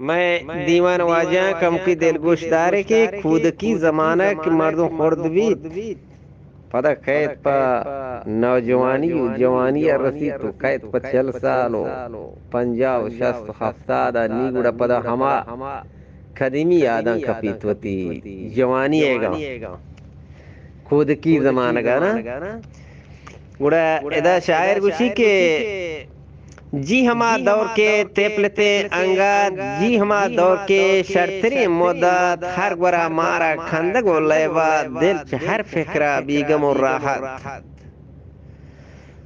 मैं दीवान वाजा कम की दिल गोश्तारे के खुद की जमाना के मर्दों खुर्द भी पता कैद पा नौजवानी जवानी रसी तो कैद पा 6 सालो पंजाब शस्त हफ्तादा नीगुड़ा पदा हमा खदीमी यादा कपीतवती जवानी एगा खुद की जमाना का ना गुड़ा एदा शायर गुशी के जी हमा दौर के तेपलते अंगाद जी हमा दौर के शर्तरी मोदत हर गोरा मारा खंदक और लेवा दिल हर फिक्रा बीगम और राहत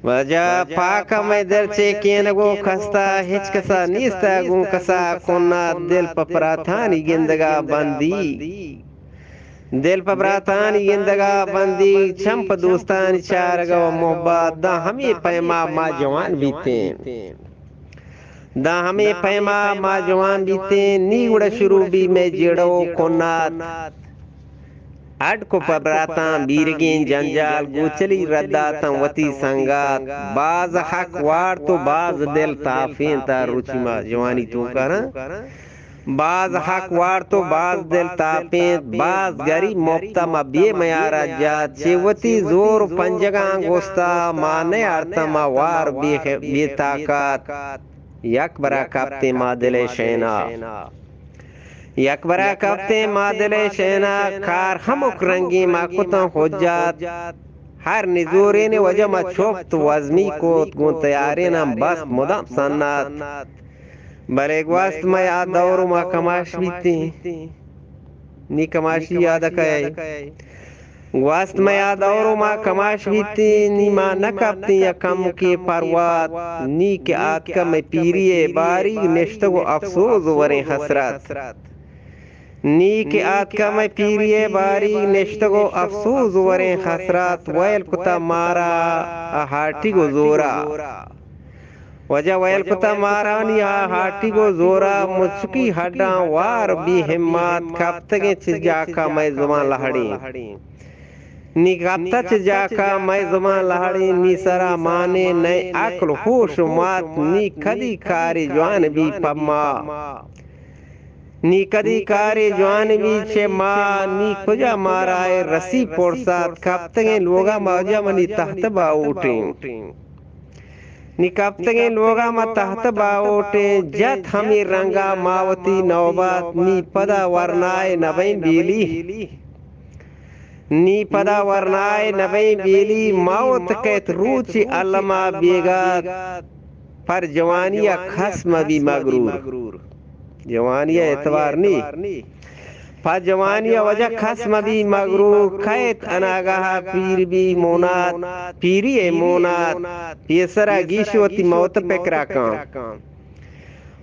वजह पाका में दिल से केन गो खस्ता हिचकसा नीस्ता गु कसा कोना दिल पपराथानी गिंदगा बंदी दिल पपराथानी गिंदगा बंदी चंप दोस्तान चारगा मोहब्बत दा हमें पैमा मा जवान बीते दा हमें पैमा मा जवान बीते नी उड़ा शुरू भी में जेड़ो कोनात अड को पबराता बीरगें जंजाल गोचली रद्दाता वती संगात बाज हक वार तो बाज दिल ताफें ता रुचिमा जवानी तो करा बाज हक वार तो बाज दिल तापें बाज गरी मोफ्ता मा बे मयारा जात चेवती जोर पंजगा गोस्ता माने अर्थमा वार बे ताकत यक बरा कापते मा दिले शैना यकबरा कप्ते मादले शैना कार हमक रंगी माकुता हो जात हर निजोरे ने वजह मा छोफ्त वजमी को गो तैयारे ना बस मुदम सन्नात बले वास्त मा याद दौर मा कमाश बीते नी कमाशी याद कय वास्त मा याद दौर मा कमाश बीते नी मा न कप्ते या कम के परवात नी के आत का में पीरिए बारी नेश्तगो अफसोस वरे हसरत नी के आत का मैं पीरिए बारी नेश्तगो अफसोस वरे हसरत वैल कुता मारा हाटी गो जोरा वजह वैल कुता मारा नी हाटी गो जोरा मुचकी हड्डा वार भी हिम्मत कप्तगे चिजा का मैं जुबान लहड़ी नी कप्ता चिजा का मैं जुबान लहड़ी नी सरा माने नए अक्ल होश मात नी कदी कारी जवान भी पम्मा नी कदी कारे जवान बीचे माँ नी खुजा माराए रसी पोरसात कप्तगे लोगा मौजा मनी तहत बाउटे नी कप्तगे लोगा मा तहत बाउटे जत हमी रंगा मावती नौबात नी पदा वरनाए नबई बेली नी पदा वरनाए नबई बेली मावत कैत रूची अलमा बेगात पर जवानिया खस्म भी मगरूर जवानिया एतवार नी पा जवानिया वजह खस्म भी मगरूर खैत अनागाहा पीर भी मोनात पीरी ए मोनात पेसरा गीशवती मौत पेकरा काम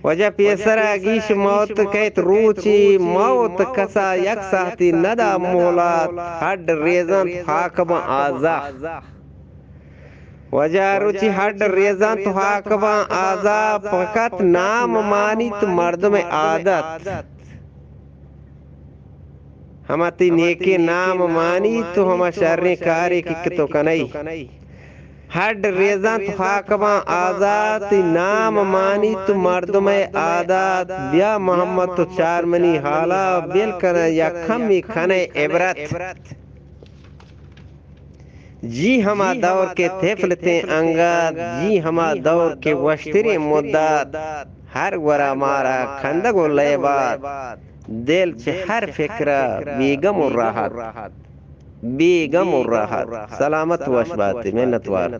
वजह पेसरा गीश मौत कैत रूची मौत कसा यक साथी नदा मोलात हड रेजन फाकब आजा वजह रुचि हड रेजा तो हाकबा आजा फकत नाम मानी तो मर्द में आदत हमती नेके नाम मानी तो हम शर्रे कार्य की तो कनई हड रेजा तो हाकबा आजाद नाम मानी तो मर्द में आदत ब्या मोहम्मद तो चार मनी हाला बिल कर या खमी खने इबरत जी हमा दौर के तेफलते अंगाद जी हमा दौर के वश्तरे मुद्दात हर वरा मारा खंदगो लेबात दिल चे हर फिक्रा बेगम और राहत सलामत वश बात मेहनतवार